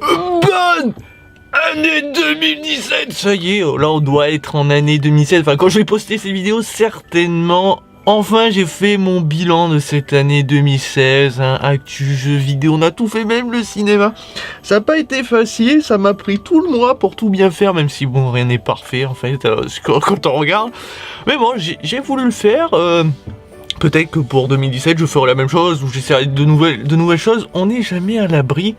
Bonne année 2017. Ça y est, là on doit être en année 2017. Enfin, quand je vais poster ces vidéos, certainement. Enfin, j'ai fait mon bilan de cette année 2016, hein, actu, jeux vidéo, on a tout fait, même le cinéma. Ça n'a pas été facile, ça m'a pris tout le mois pour tout bien faire, même si bon, rien n'est parfait en fait, quand on regarde. Mais bon, j'ai voulu le faire. Peut-être que pour 2017, je ferai la même chose, ou j'essaierai de nouvelles choses. On n'est jamais à l'abri.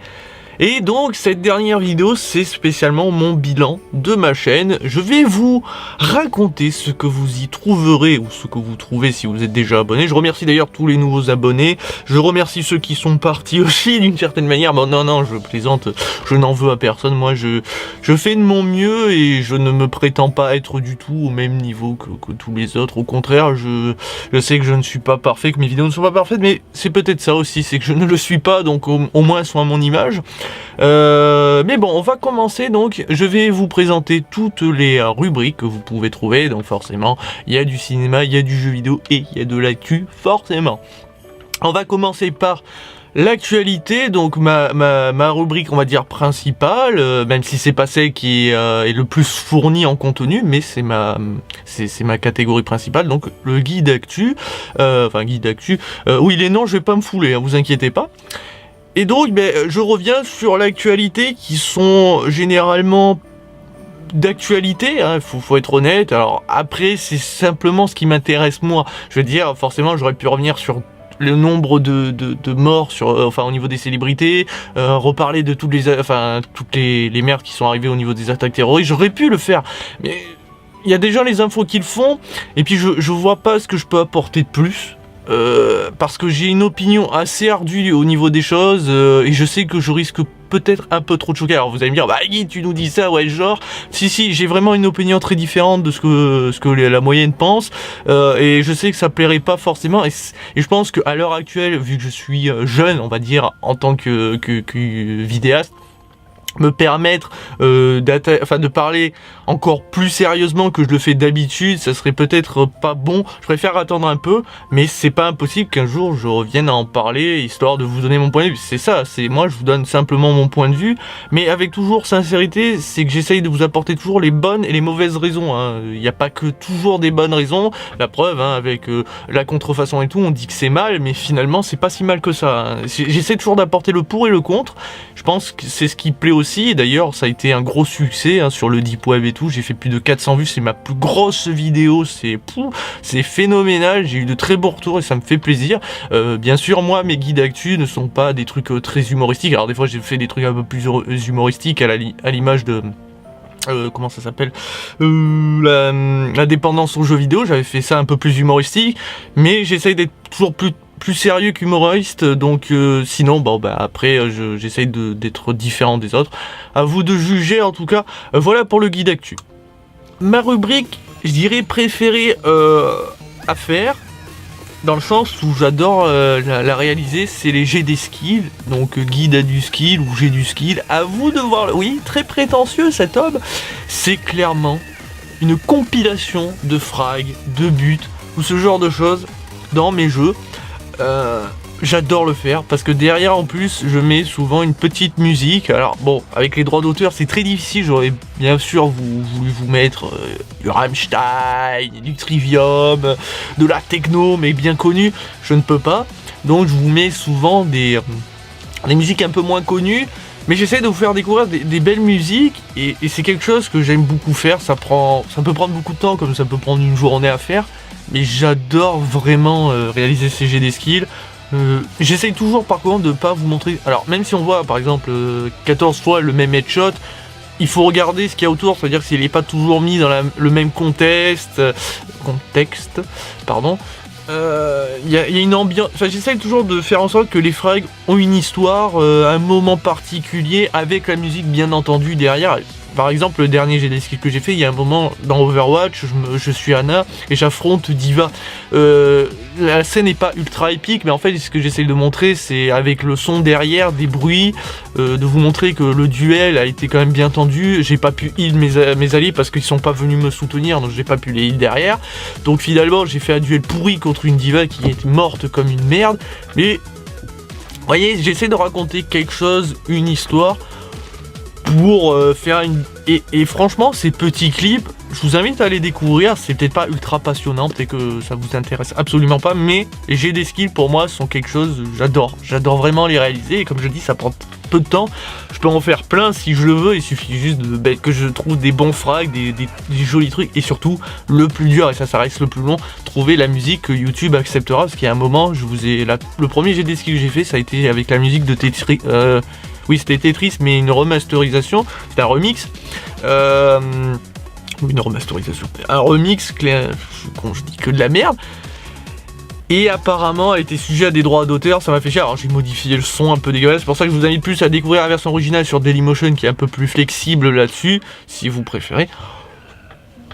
Et donc, cette dernière vidéo, c'est spécialement mon bilan de ma chaîne. Je vais vous raconter ce que vous y trouverez, ou ce que vous trouvez si vous êtes déjà abonné. Je remercie d'ailleurs tous les nouveaux abonnés. Je remercie ceux qui sont partis aussi, d'une certaine manière. Bon, non, je plaisante, je n'en veux à personne. Moi, je fais de mon mieux et je ne me prétends pas être du tout au même niveau que tous les autres. Au contraire, je sais que je ne suis pas parfait, que mes vidéos ne sont pas parfaites, mais c'est peut-être ça aussi, c'est que je ne le suis pas, donc au moins elles sont à mon image. Mais bon, on va commencer. Donc je vais vous présenter toutes les rubriques que vous pouvez trouver. Donc forcément, il y a du cinéma, il y a du jeu vidéo et il y a de l'actu, forcément. On va commencer par l'actualité, donc ma rubrique, on va dire principale, même si c'est pas celle qui est le plus fournie en contenu, mais c'est ma catégorie principale, donc le guide actu, oui, les noms, je vais pas me fouler, hein, vous inquiétez pas. Et donc, je reviens sur l'actualité qui sont généralement d'actualité, hein, faut être honnête. Alors après, c'est simplement ce qui m'intéresse moi. Je veux dire, forcément, j'aurais pu revenir sur le nombre de morts au niveau des célébrités, reparler de toutes les merdes qui sont arrivées au niveau des attaques terroristes. J'aurais pu le faire, mais il y a déjà les infos qui le font, et puis je vois pas ce que je peux apporter de plus. Parce que j'ai une opinion assez ardue au niveau des choses, et je sais que je risque peut-être un peu trop de choquer. Alors vous allez me dire, bah Guy, tu nous dis ça, ouais, genre, si, j'ai vraiment une opinion très différente de ce que la moyenne pense, et je sais que ça plairait pas forcément, et je pense qu'à l'heure actuelle, vu que je suis jeune, on va dire, en tant que vidéaste, me permettre de parler encore plus sérieusement que je le fais d'habitude, ça serait peut-être pas bon. Je préfère attendre un peu, mais c'est pas impossible qu'un jour je revienne à en parler, histoire de vous donner mon point de vue. C'est ça, c'est moi, je vous donne simplement mon point de vue, mais avec toujours sincérité. C'est que j'essaye de vous apporter toujours les bonnes et les mauvaises raisons, hein. Il n'y a pas que toujours des bonnes raisons. La preuve, hein, avec la contrefaçon et tout, on dit que c'est mal, mais finalement c'est pas si mal que ça, hein. J'essaie toujours d'apporter le pour et le contre. Je pense que c'est ce qui plaît aussi, et d'ailleurs ça a été un gros succès, hein, sur le Deep Web et tout. J'ai fait plus de 400 vues, c'est ma plus grosse vidéo, c'est phénoménal, j'ai eu de très beaux retours et ça me fait plaisir. Bien sûr, moi, mes guides actu ne sont pas des trucs très humoristiques. Alors des fois j'ai fait des trucs un peu plus humoristiques à l'image de... comment ça s'appelle, la dépendance aux jeux vidéo. J'avais fait ça un peu plus humoristique, mais j'essaye d'être toujours plus sérieux qu'humoriste, donc sinon après j'essaye d'être différent des autres. À vous de juger, en tout cas. Voilà pour le guide actu. Ma rubrique, je dirais préférée à faire, dans le sens où j'adore la réaliser, c'est les G des skills, donc guide à du skill ou G du skill. À vous de voir. Oui, très prétentieux cet homme. C'est clairement une compilation de frags, de buts ou ce genre de choses dans mes jeux. J'adore le faire parce que derrière, en plus, je mets souvent une petite musique. Alors bon, avec les droits d'auteur, c'est très difficile. J'aurais bien sûr voulu vous mettre du Rammstein, du Trivium, de la techno, mais bien connu, je ne peux pas. Donc je vous mets souvent des musiques un peu moins connues, mais j'essaie de vous faire découvrir des belles musiques, et c'est quelque chose que j'aime beaucoup faire. Ça peut prendre beaucoup de temps, comme ça peut prendre une journée à faire, mais j'adore vraiment réaliser ces jets des skills. J'essaye toujours par contre de pas vous montrer. Alors même si on voit par exemple 14 fois le même headshot, il faut regarder ce qu'il y a autour, c'est-à-dire s'il n'est pas toujours mis dans le même contexte, pardon. Il y a une ambiance. Enfin, j'essaye toujours de faire en sorte que les frags ont une histoire, un moment particulier, avec la musique bien entendu derrière. Par exemple, le dernier GD que j'ai fait, il y a un moment dans Overwatch, je suis Ana et j'affronte D.Va. La scène n'est pas ultra épique, mais en fait, ce que j'essaie de montrer, c'est avec le son derrière, des bruits, de vous montrer que le duel a été quand même bien tendu. J'ai pas pu heal mes alliés parce qu'ils sont pas venus me soutenir, donc j'ai pas pu les heal derrière. Donc finalement, j'ai fait un duel pourri contre une D.Va qui est morte comme une merde. Mais, vous voyez, j'essaie de raconter quelque chose, une histoire. pour faire une... Et franchement, ces petits clips, je vous invite à les découvrir. C'est peut-être pas ultra passionnant, peut-être que ça vous intéresse absolument pas, mais j'ai des skills pour moi sont quelque chose, j'adore vraiment les réaliser, et comme je dis, ça prend peu de temps, je peux en faire plein si je le veux, il suffit juste que je trouve des bons frags, des jolis trucs, et surtout, le plus dur, et ça reste le plus long, trouver la musique que YouTube acceptera, parce qu'il y a un moment, le premier GD ski que j'ai fait, ça a été avec la musique de Tetris, oui c'était Tetris, mais une remasterisation, c'était un remix, une remasterisation, un remix, quand je dis que de la merde, et apparemment elle était sujet à des droits d'auteur, ça m'a fait chier, alors j'ai modifié le son un peu dégueulasse, c'est pour ça que je vous invite plus à découvrir la version originale sur Dailymotion qui est un peu plus flexible là-dessus, si vous préférez.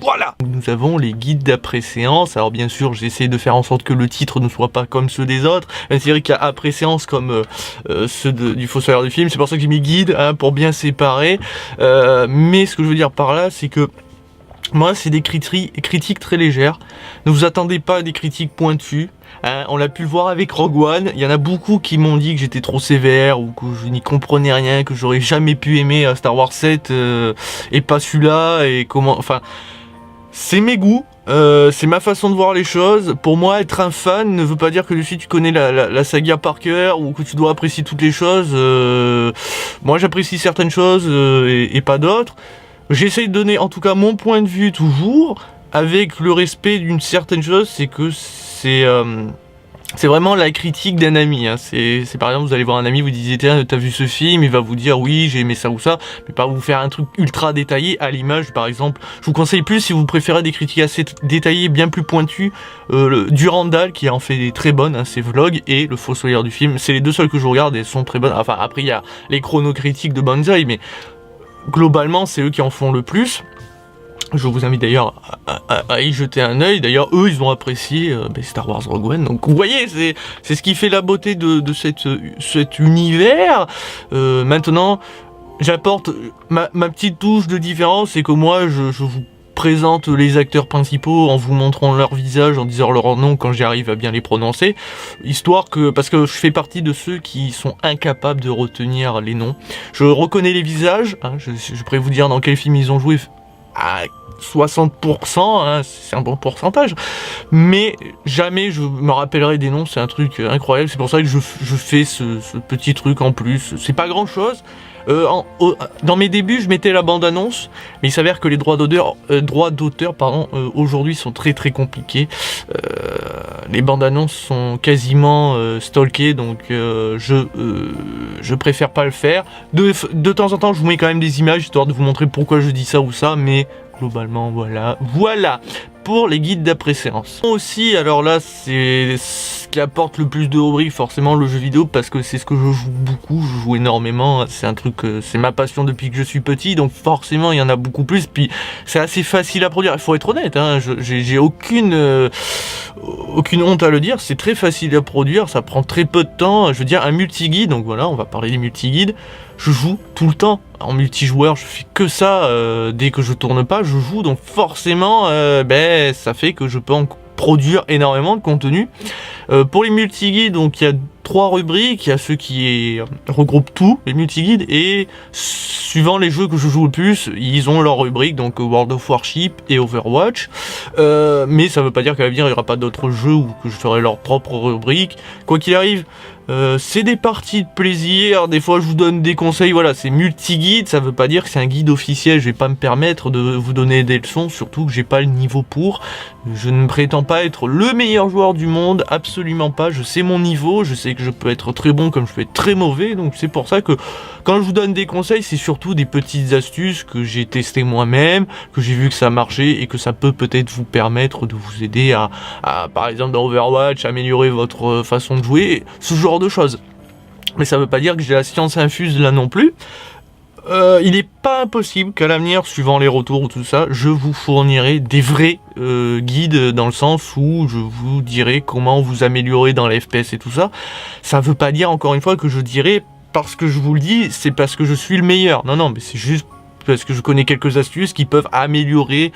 Voilà. Nous avons les guides d'après-séance, alors bien sûr j'essaie de faire en sorte que le titre ne soit pas comme ceux des autres, c'est vrai qu'il y a après-séance comme ceux du Fossoyeur du film, c'est pour ça que j'ai mis guide, hein, pour bien séparer, mais ce que je veux dire par là c'est que moi, c'est des critiques très légères. Ne vous attendez pas à des critiques pointues. Hein, on l'a pu le voir avec Rogue One. Il y en a beaucoup qui m'ont dit que j'étais trop sévère ou que je n'y comprenais rien, que j'aurais jamais pu aimer Star Wars 7 et pas celui-là. Et comment, enfin, c'est mes goûts. C'est ma façon de voir les choses. Pour moi, être un fan ne veut pas dire que de suite tu connais la saga par cœur ou que tu dois apprécier toutes les choses. Moi, j'apprécie certaines choses et pas d'autres. J'essaie de donner en tout cas mon point de vue toujours, avec le respect d'une certaine chose, c'est que c'est vraiment la critique d'un ami. Hein. C'est par exemple, vous allez voir un ami, vous disiez tiens, t'as vu ce film, il va vous dire oui, j'ai aimé ça ou ça, mais pas vous faire un truc ultra détaillé à l'image par exemple. Je vous conseille plus si vous préférez des critiques assez détaillées, bien plus pointues, Durandal qui en fait des très bonnes, hein, ses vlogs, et le Fossoyeur du film. C'est les deux seuls que je regarde et elles sont très bonnes. Enfin après il y a les chronocritiques de Banzai, mais globalement, c'est eux qui en font le plus. Je vous invite d'ailleurs à y jeter un œil. D'ailleurs, eux, ils ont apprécié Star Wars Rogue One. Donc, vous voyez, c'est ce qui fait la beauté de cet univers. Maintenant, j'apporte ma petite touche de différence, c'est que moi, je vous présente les acteurs principaux en vous montrant leur visage, en disant leur nom quand j'arrive à bien les prononcer, histoire que, parce que je fais partie de ceux qui sont incapables de retenir les noms. Je reconnais les visages, hein, je pourrais vous dire dans quel film ils ont joué à 60%, hein, c'est un bon pourcentage, mais jamais je me rappellerai des noms, c'est un truc incroyable, c'est pour ça que je fais ce petit truc en plus, c'est pas grand chose. Dans mes débuts, je mettais la bande-annonce, mais il s'avère que les droits d'auteur, aujourd'hui sont très très compliqués. Les bandes-annonces sont quasiment stalkées, donc je préfère pas le faire. De temps en temps, je vous mets quand même des images, histoire de vous montrer pourquoi je dis ça ou ça, mais globalement, voilà pour les guides d'après-séance. Aussi, alors là, c'est ce qui apporte le plus de rubriques, forcément, le jeu vidéo, parce que c'est ce que je joue beaucoup, je joue énormément, c'est un truc, c'est ma passion depuis que je suis petit, donc forcément, il y en a beaucoup plus, puis c'est assez facile à produire, il faut être honnête, hein, j'ai aucune honte à le dire, c'est très facile à produire, ça prend très peu de temps, je veux dire, un multi-guide, donc voilà, on va parler des multi-guides, je joue tout le temps en multijoueur, je fais que ça, dès que je tourne pas, je joue, donc forcément, ça fait que je peux en produire énormément de contenu. Pour les multiguides, donc il y a 3 rubriques, il y a ceux qui regroupent tout, les multiguides, et suivant les jeux que je joue le plus, ils ont leur rubrique, donc World of Warship et Overwatch, mais ça veut pas dire qu'à l'avenir il n'y aura pas d'autres jeux ou que je ferai leur propre rubrique. Quoi qu'il arrive, c'est des parties de plaisir, des fois je vous donne des conseils, voilà, c'est multi-guide, ça veut pas dire que c'est un guide officiel, je vais pas me permettre de vous donner des leçons, surtout que j'ai pas le niveau pour, je ne prétends pas être le meilleur joueur du monde, absolument pas, je sais mon niveau, je sais que je peux être très bon comme je peux être très mauvais, donc c'est pour ça que quand je vous donne des conseils, c'est surtout des petites astuces que j'ai testées moi-même, que j'ai vu que ça marchait et que ça peut peut-être vous permettre de vous aider à par exemple dans Overwatch, améliorer votre façon de jouer, ce genre de choses. Mais ça veut pas dire que j'ai la science infuse là non plus. Il n'est pas impossible qu'à l'avenir, suivant les retours ou tout ça, je vous fournirai des vrais guides, dans le sens où je vous dirai comment vous améliorer dans les FPS et tout ça. Ça veut pas dire, encore une fois, que je dirai, parce que je vous le dis, c'est parce que je suis le meilleur. Non, non, mais c'est juste parce que je connais quelques astuces qui peuvent améliorer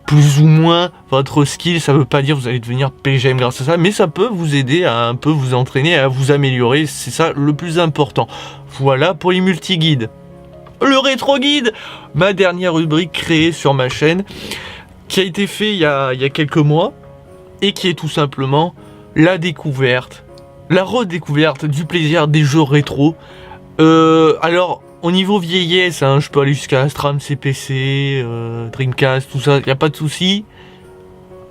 plus ou moins votre skill. Ça veut pas dire que vous allez devenir PGM grâce à ça, mais ça peut vous aider à un peu vous entraîner, à vous améliorer, c'est ça le plus important. Voilà pour les multi-guides. le rétro guide, ma dernière rubrique créée sur ma chaîne, qui a été fait il y a quelques mois, et qui est tout simplement la découverte, la redécouverte du plaisir des jeux rétro. Alors, au niveau vieillesse, hein, je peux aller jusqu'à Astram CPC, Dreamcast, tout ça, il n'y a pas de souci.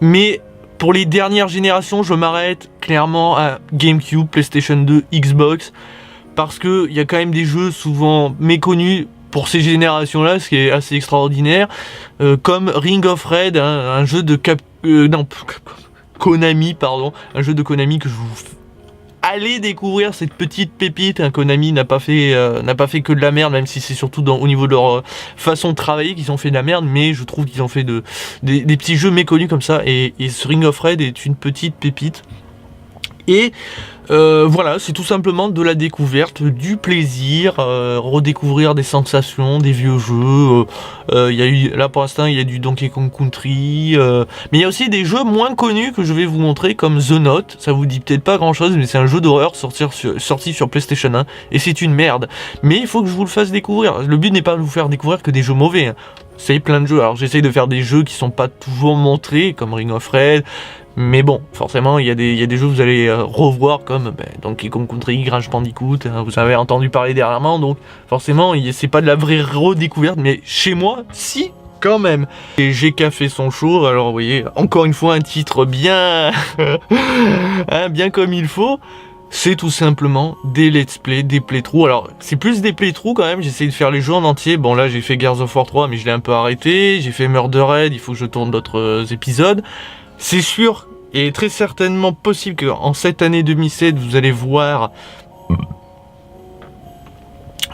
Mais pour les dernières générations, je m'arrête clairement à GameCube, PlayStation 2, Xbox, parce que il y a quand même des jeux souvent méconnus pour ces générations-là, ce qui est assez extraordinaire, comme Ring of Red, hein, un jeu de Konami, pardon, un jeu de Konami que je vous allez découvrir cette petite pépite. Un Konami n'a pas fait que de la merde, même si c'est surtout au niveau de leur façon de travailler qu'ils ont fait de la merde, mais je trouve qu'ils ont fait des petits jeux méconnus comme ça, et ce Ring of Red est une petite pépite. Et voilà, c'est tout simplement de la découverte, du plaisir, redécouvrir des sensations, des vieux jeux. Il y a eu, là pour l'instant, il y a du Donkey Kong Country, mais il y a aussi des jeux moins connus que je vais vous montrer, comme The Note. Ça vous dit peut-être pas grand chose, mais c'est un jeu d'horreur sorti sur PlayStation 1, et c'est une merde. Mais il faut que je vous le fasse découvrir. Le but n'est pas de vous faire découvrir que des jeux mauvais, hein. C'est plein de jeux. Alors j'essaye de faire des jeux qui sont pas toujours montrés, comme Ring of Red. Mais bon, forcément, il y a des jeux que vous allez revoir, comme Donkey Kong Country, Crash Bandicoot, hein, vous avez entendu parler dernièrement, donc forcément, c'est pas de la vraie redécouverte, mais chez moi, si, quand même. Et GK fait son show, alors vous voyez, encore une fois, un titre bien, hein, bien comme il faut. C'est tout simplement des let's play, des playthroughs. Alors, c'est plus des playthroughs quand même, j'essaie de faire les jeux en entier. Bon, là, j'ai fait Gears of War 3, mais je l'ai un peu arrêté. J'ai fait Murdered, il faut que je tourne d'autres épisodes. C'est sûr, et très certainement possible qu'en cette année 2007, vous allez voir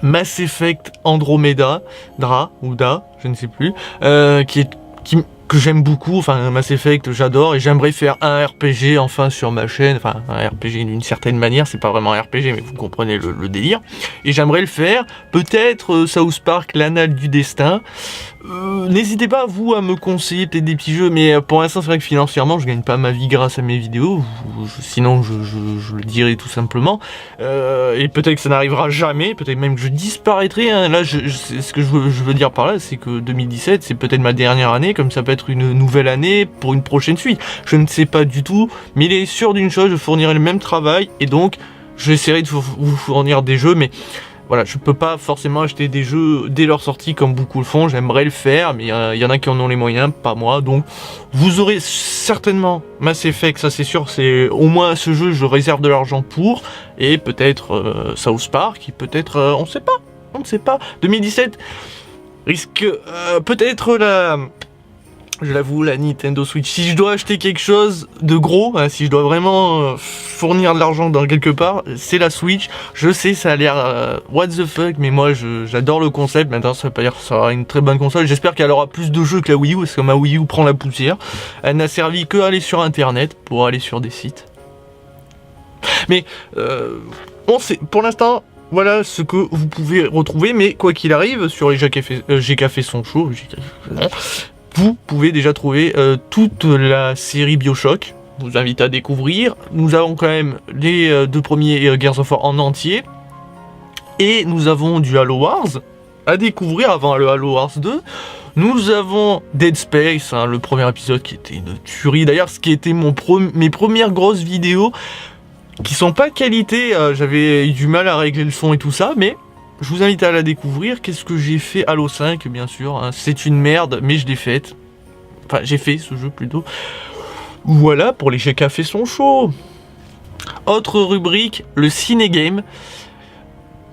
Mass Effect Andromeda, je ne sais plus, que j'aime beaucoup. Enfin, Mass Effect, j'adore, et j'aimerais faire un RPG enfin sur ma chaîne. Enfin, un RPG d'une certaine manière, c'est pas vraiment un RPG, mais vous comprenez le délire. Et j'aimerais le faire, peut-être South Park, l'Anal du Destin. N'hésitez pas, vous, à me conseiller peut-être des petits jeux, mais pour l'instant, c'est vrai que financièrement, je gagne pas ma vie grâce à mes vidéos, sinon je le dirais tout simplement. Et peut-être que ça n'arrivera jamais, peut-être même que je disparaîtrai, hein. Là, ce que je veux dire par là, c'est que 2017, c'est peut-être ma dernière année, comme ça peut être une nouvelle année pour une prochaine suite. Je ne sais pas du tout, mais il est sûr d'une chose, je fournirai le même travail, et donc, j'essaierai de vous fournir des jeux, mais voilà, je peux pas forcément acheter des jeux dès leur sortie comme beaucoup le font. J'aimerais le faire, mais il y en a qui en ont les moyens, pas moi. Donc, vous aurez certainement Mass Effect, ça c'est sûr. C'est au moins ce jeu, je réserve de l'argent pour, et peut-être South Park, peut-être, on ne sait pas. 2017 risque peut-être je l'avoue, la Nintendo Switch. Si je dois acheter quelque chose de gros, hein, si je dois vraiment fournir de l'argent dans quelque part, c'est la Switch. Je sais, ça a l'air what the fuck, mais moi j'adore le concept. Maintenant, ça veut pas dire que ça aura une très bonne console. J'espère qu'elle aura plus de jeux que la Wii U, parce que ma Wii U prend la poussière. Elle n'a servi que à aller sur Internet, pour aller sur des sites. Mais on sait, pour l'instant, voilà ce que vous pouvez retrouver. Mais quoi qu'il arrive, sur les GK fait son show, vous pouvez déjà trouver toute la série BioShock. Je vous invite à découvrir. Nous avons quand même les deux premiers Gears of War en entier. Et nous avons du Halo Wars à découvrir avant le Halo Wars 2. Nous avons Dead Space, hein, le premier épisode qui était une tuerie. D'ailleurs, ce qui était mes premières grosses vidéos qui sont pas de qualité. J'avais eu du mal à régler le son et tout ça, mais je vous invite à la découvrir. Qu'est-ce que j'ai fait? Halo 5, bien sûr. Hein. C'est une merde, mais je l'ai faite. Enfin, j'ai fait ce jeu plutôt. Voilà, pour les GK fait son show. Autre rubrique, le ciné-game.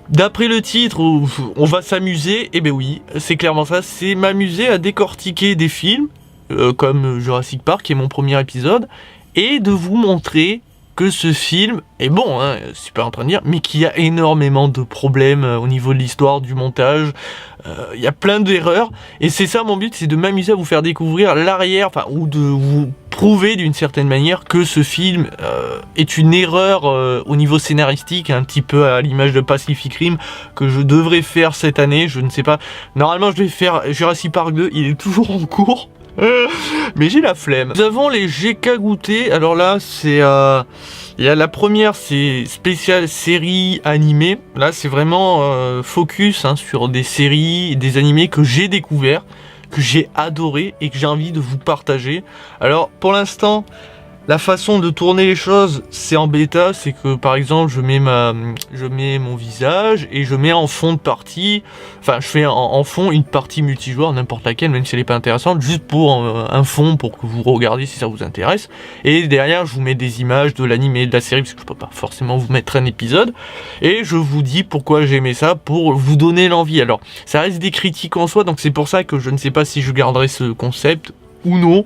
D'après le titre, on va s'amuser. Eh ben oui, c'est clairement ça. C'est m'amuser à décortiquer des films, comme Jurassic Park, qui est mon premier épisode, et de vous montrer que ce film est bon, hein, c'est pas en train de dire, mais qu'il y a énormément de problèmes au niveau de l'histoire, du montage, il y a plein d'erreurs, et c'est ça mon but, c'est de m'amuser à vous faire découvrir l'arrière, enfin, ou de vous prouver d'une certaine manière que ce film est une erreur au niveau scénaristique, un petit peu à l'image de Pacific Rim, que je devrais faire cette année, je ne sais pas, normalement je vais faire Jurassic Park 2, il est toujours en cours, Mais j'ai la flemme. Nous avons les GK goûter. Alors là, c'est... il y a la première, c'est spécial série animée. Là, c'est vraiment focus sur des séries, des animés que j'ai découverts, que j'ai adoré et que j'ai envie de vous partager. Alors, pour l'instant... La façon de tourner les choses, c'est en bêta, c'est que par exemple je mets mon visage et je mets en fond de partie, enfin je fais en fond une partie multijoueur, n'importe laquelle, même si elle n'est pas intéressante, juste pour un fond pour que vous regardiez si ça vous intéresse. Et derrière je vous mets des images de l'animé, de la série, parce que je peux pas forcément vous mettre un épisode. Et je vous dis pourquoi j'ai aimé ça, pour vous donner l'envie. Alors ça reste des critiques en soi, donc c'est pour ça que je ne sais pas si je garderai ce concept ou non.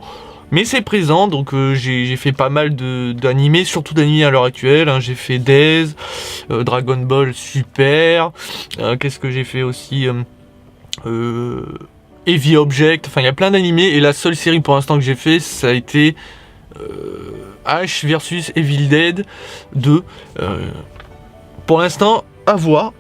Mais c'est présent, donc j'ai fait pas mal d'animés, surtout d'animés à l'heure actuelle. J'ai fait Days, Dragon Ball Super, qu'est-ce que j'ai fait aussi Heavy Object, enfin il y a plein d'animés, et la seule série pour l'instant que j'ai fait, ça a été Ash vs Evil Dead 2. Pour l'instant, à voir.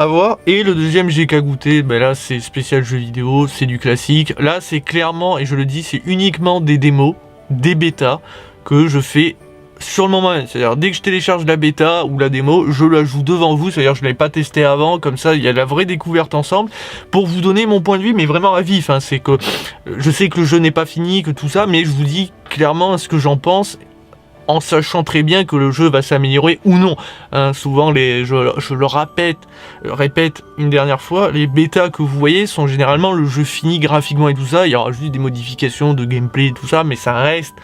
Et le deuxième GK goûter, ben là c'est spécial jeu vidéo, c'est du classique. Là c'est clairement, et je le dis, c'est uniquement des démos, des bêtas que je fais sur le moment même. C'est-à-dire dès que je télécharge la bêta ou la démo, je la joue devant vous, c'est-à-dire je ne l'avais pas testé avant, comme ça il y a la vraie découverte ensemble, pour vous donner mon point de vue, mais vraiment à vif. C'est que je sais que le jeu n'est pas fini, que tout ça, mais je vous dis clairement ce que j'en pense, en sachant très bien que le jeu va s'améliorer ou non. Souvent, je le répète une dernière fois, les bêtas que vous voyez sont généralement le jeu fini graphiquement et tout ça. Il y aura juste des modifications de gameplay et tout ça, mais ça reste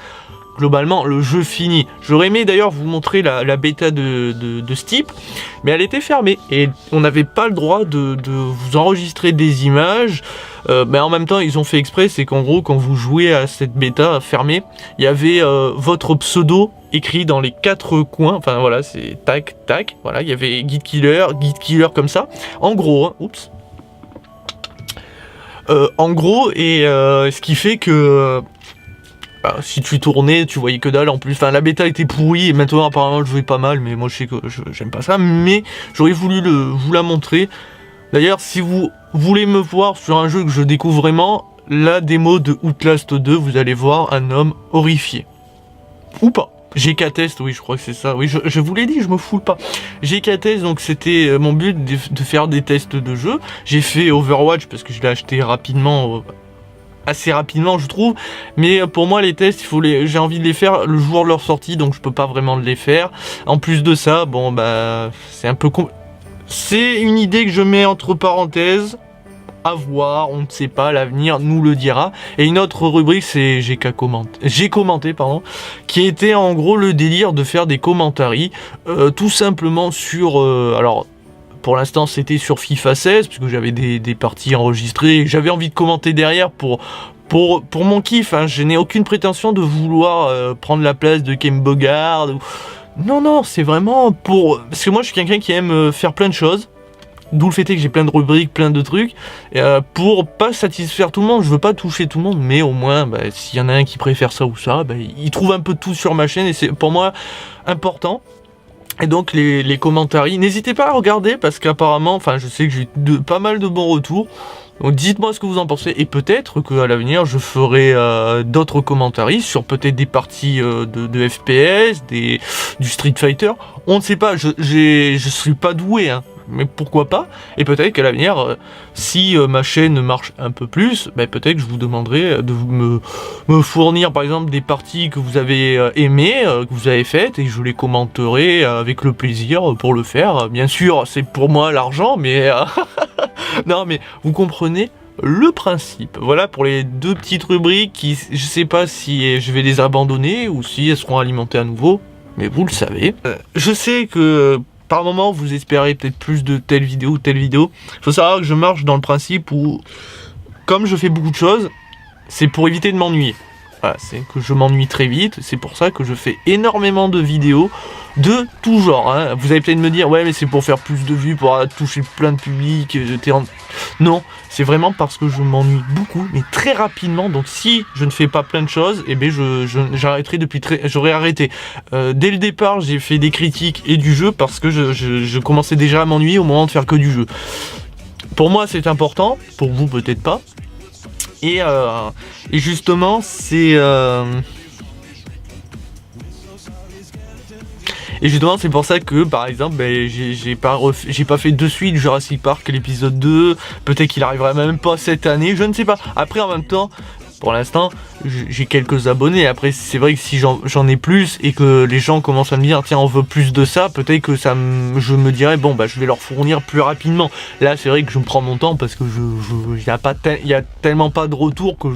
globalement le jeu fini. J'aurais aimé d'ailleurs vous montrer la bêta de Steep, mais elle était fermée et on n'avait pas le droit de vous enregistrer des images. Mais en même temps ils ont fait exprès, c'est qu'en gros quand vous jouez à cette bêta fermée, il y avait votre pseudo écrit dans les 4 coins, enfin voilà, c'est tac tac, voilà, il y avait guide killer comme ça, en gros, oups. En gros, et ce qui fait que si tu tournais, tu voyais que dalle en plus. Enfin, la bêta était pourrie et maintenant apparemment je jouais pas mal, mais moi je sais que j'aime pas ça. Mais j'aurais voulu vous la montrer. D'ailleurs, si vous voulez me voir sur un jeu que je découvre vraiment, la démo de Outlast 2, vous allez voir un homme horrifié. Ou pas. GK test, oui, je crois que c'est ça. Oui, je vous l'ai dit, je me foule pas. GK test, donc c'était mon but de faire des tests de jeu. J'ai fait Overwatch parce que je l'ai acheté rapidement. Assez rapidement je trouve, mais pour moi les tests j'ai envie de les faire le jour de leur sortie, donc je peux pas vraiment les faire. En plus de ça, bon bah c'est un peu c'est une idée que je mets entre parenthèses, à voir, on ne sait pas, l'avenir nous le dira. Et une autre rubrique, c'est j'ai commenté, qui était en gros le délire de faire des commentaries, tout simplement sur alors pour l'instant c'était sur FIFA 16 parce que j'avais des parties enregistrées et j'avais envie de commenter derrière pour mon kiff. Je n'ai aucune prétention de vouloir prendre la place de Ken Bogard. Non, c'est vraiment parce que moi je suis quelqu'un qui aime faire plein de choses. D'où le fait que j'ai plein de rubriques, plein de trucs, pour pas satisfaire tout le monde. Je veux pas toucher tout le monde, mais au moins s'il y en a un qui préfère ça ou ça, il trouve un peu de tout sur ma chaîne et c'est pour moi important. Et donc les commentaires, n'hésitez pas à regarder parce qu'apparemment, je sais que j'ai pas mal de bons retours. Donc dites-moi ce que vous en pensez et peut-être qu'à l'avenir je ferai d'autres commentaires sur peut-être des parties de FPS, du Street Fighter. On ne sait pas, je suis pas doué, mais pourquoi pas. Et peut-être qu'à l'avenir, si ma chaîne marche un peu plus, peut-être que je vous demanderai de me fournir par exemple des parties que vous avez aimées, que vous avez faites, et je les commenterai avec le plaisir pour le faire. Bien sûr, c'est pour moi l'argent, mais non, mais vous comprenez le principe. Voilà pour les 2 petites rubriques qui, je sais pas si je vais les abandonner ou si elles seront alimentées à nouveau, mais vous le savez. Je sais que par moment vous espérez peut-être plus de telle vidéo ou telle vidéo. Il faut savoir que je marche dans le principe où, comme je fais beaucoup de choses, c'est pour éviter de m'ennuyer. Voilà, c'est que je m'ennuie très vite, c'est pour ça que je fais énormément de vidéos de tout genre. Vous allez peut-être me dire, ouais mais c'est pour faire plus de vues, pour toucher plein de public, Non, c'est vraiment parce que je m'ennuie beaucoup, mais très rapidement, donc si je ne fais pas plein de choses, j'arrêterai j'aurais arrêté. Dès le départ, j'ai fait des critiques et du jeu parce que je commençais déjà à m'ennuyer au moment de faire que du jeu. Pour moi c'est important, pour vous peut-être pas. Et justement, c'est... Et justement, c'est pour ça que, par exemple, j'ai pas fait de suite Jurassic Park l'épisode 2. Peut-être qu'il arrivera même pas cette année, je ne sais pas. Après, en même temps, pour l'instant, j'ai quelques abonnés. Après, c'est vrai que si j'en ai plus et que les gens commencent à me dire, tiens, on veut plus de ça, peut-être que je me dirais, bon, je vais leur fournir plus rapidement. Là, c'est vrai que je me prends mon temps parce que il y a tellement pas de retour que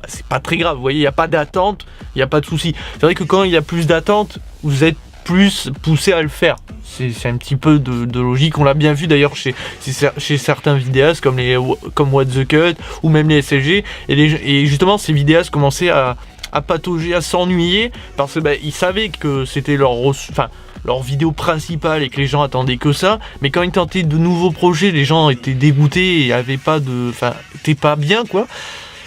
c'est pas très grave. Vous voyez, il n'y a pas d'attente, il n'y a pas de souci. C'est vrai que quand il y a plus d'attente, vous êtes plus poussé à le faire. C'est un petit peu de logique. On l'a bien vu d'ailleurs chez certains vidéastes comme What the Cut ou même les SLG. Et justement, ces vidéastes commençaient à patauger, à s'ennuyer parce que ils savaient que c'était leur vidéo principale et que les gens attendaient que ça. Mais quand ils tentaient de nouveaux projets, les gens étaient dégoûtés et étaient pas bien quoi.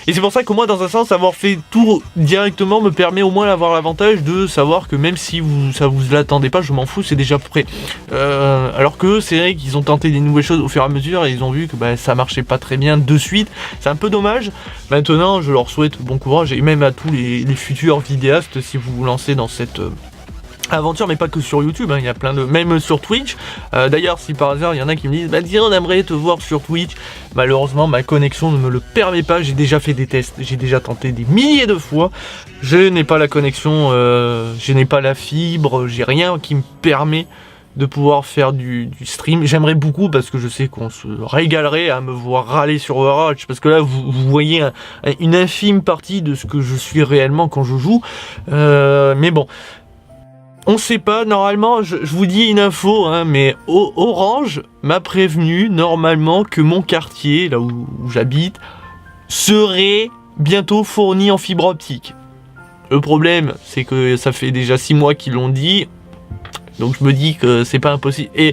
Et c'est pour ça que moi, dans un sens, avoir fait tout directement me permet au moins d'avoir l'avantage de savoir que même si ça vous l'attendez pas, je m'en fous, c'est déjà prêt. Alors que c'est vrai qu'ils ont tenté des nouvelles choses au fur et à mesure et ils ont vu que ça marchait pas très bien de suite. C'est un peu dommage. Maintenant, je leur souhaite bon courage et même à tous les futurs vidéastes si vous vous lancez dans cette... aventure, mais pas que sur YouTube, il y a plein de... même sur Twitch. D'ailleurs, si par hasard il y en a qui me disent tiens, on aimerait te voir sur Twitch, malheureusement ma connexion ne me le permet pas. J'ai déjà fait des tests, j'ai déjà tenté des milliers de fois, je n'ai pas la connexion, je n'ai pas la fibre, j'ai rien qui me permet de pouvoir faire du stream. J'aimerais beaucoup parce que je sais qu'on se régalerait à me voir râler sur Overwatch, parce que là vous voyez une infime partie de ce que je suis réellement quand je joue, mais bon, on sait pas, normalement, je vous dis une info, mais Orange m'a prévenu normalement que mon quartier, là où j'habite, serait bientôt fourni en fibre optique. Le problème, c'est que ça fait déjà 6 mois qu'ils l'ont dit, donc je me dis que c'est pas impossible. Et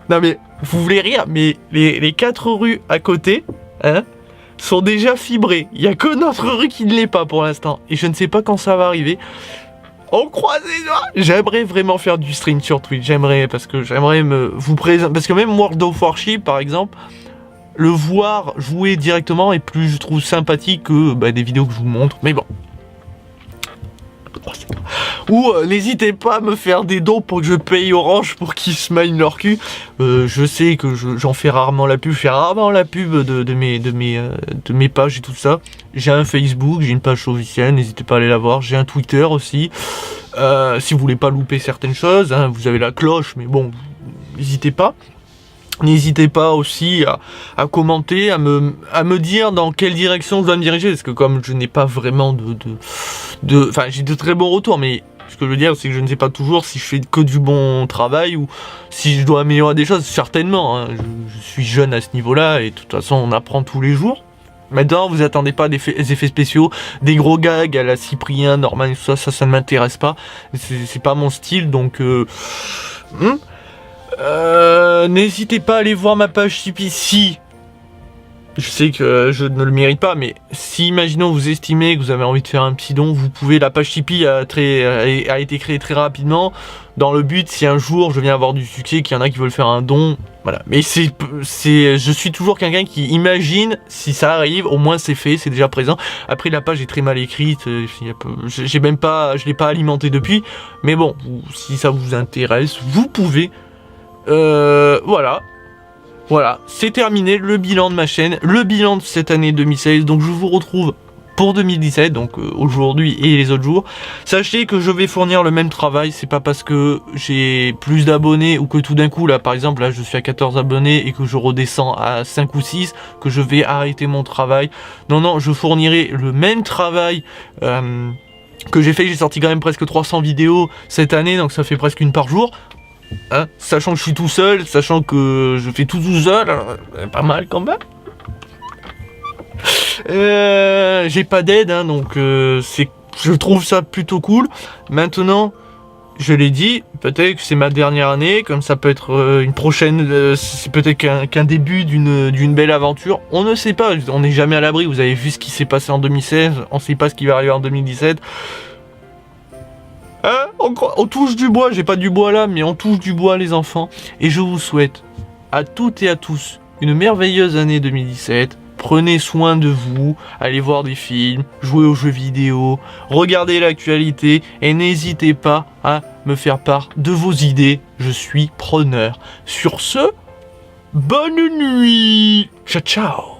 non mais, vous voulez rire, mais les 4 rues à côté, sont déjà fibrées. Il y a que notre rue qui ne l'est pas pour l'instant, et je ne sais pas quand ça va arriver. On croise les doigts. J'aimerais vraiment faire du stream sur Twitch, parce que j'aimerais vous présenter, parce que même World of Warship par exemple, le voir jouer directement est plus, je trouve, sympathique que des vidéos que je vous montre, mais bon. Ou n'hésitez pas à me faire des dons pour que je paye Orange pour qu'ils se mine leur cul. Je sais que j'en fais rarement la pub, de mes pages et tout ça. J'ai un Facebook, j'ai une page officielle, n'hésitez pas à aller la voir. J'ai un Twitter aussi. Si vous voulez pas louper certaines choses, vous avez la cloche, mais bon, n'hésitez pas. N'hésitez pas aussi à commenter, à me dire dans quelle direction je dois me diriger, parce que comme je n'ai pas vraiment enfin j'ai de très bons retours, mais ce que je veux dire c'est que je ne sais pas toujours si je fais que du bon travail ou si je dois améliorer des choses, certainement, je suis jeune à ce niveau-là et de toute façon on apprend tous les jours. Maintenant, vous attendez pas des effets spéciaux, des gros gags à la Cyprien, Norman, ça ne m'intéresse pas, c'est pas mon style, donc n'hésitez pas à aller voir ma page Tipeee si, je sais que je ne le mérite pas, mais si, imaginons, vous estimez que vous avez envie de faire un petit don, vous pouvez, la page Tipeee a été créée très rapidement, dans le but, si un jour je viens avoir du succès, qu'il y en a qui veulent faire un don, voilà. Mais je suis toujours quelqu'un qui imagine, si ça arrive, au moins c'est fait, c'est déjà présent. Après, la page est très mal écrite, je l'ai pas alimentée depuis, mais bon, si ça vous intéresse, vous pouvez. Voilà, c'est terminé le bilan de ma chaîne, le bilan de cette année 2016, donc je vous retrouve pour 2017, donc aujourd'hui et les autres jours. Sachez que je vais fournir le même travail, c'est pas parce que j'ai plus d'abonnés ou que tout d'un coup, là par exemple, là je suis à 14 abonnés et que je redescends à 5 ou 6, que je vais arrêter mon travail. Non, je fournirai le même travail que j'ai fait, j'ai sorti quand même presque 300 vidéos cette année, donc ça fait presque une par jour. Sachant que je suis tout seul, sachant que je fais tout seul, pas mal quand même. J'ai pas d'aide, donc je trouve ça plutôt cool. Maintenant, je l'ai dit, peut-être que c'est ma dernière année, comme ça peut être une prochaine, c'est peut-être qu'un début d'une belle aventure. On ne sait pas, on n'est jamais à l'abri. Vous avez vu ce qui s'est passé en 2016, on ne sait pas ce qui va arriver en 2017. On touche du bois, j'ai pas du bois là, mais on touche du bois les enfants. Et je vous souhaite à toutes et à tous une merveilleuse année 2017, Prenez soin de vous, allez voir des films, jouez aux jeux vidéo, regardez l'actualité et n'hésitez pas à me faire part de vos idées. Je suis preneur. Sur ce, bonne nuit. Ciao, ciao.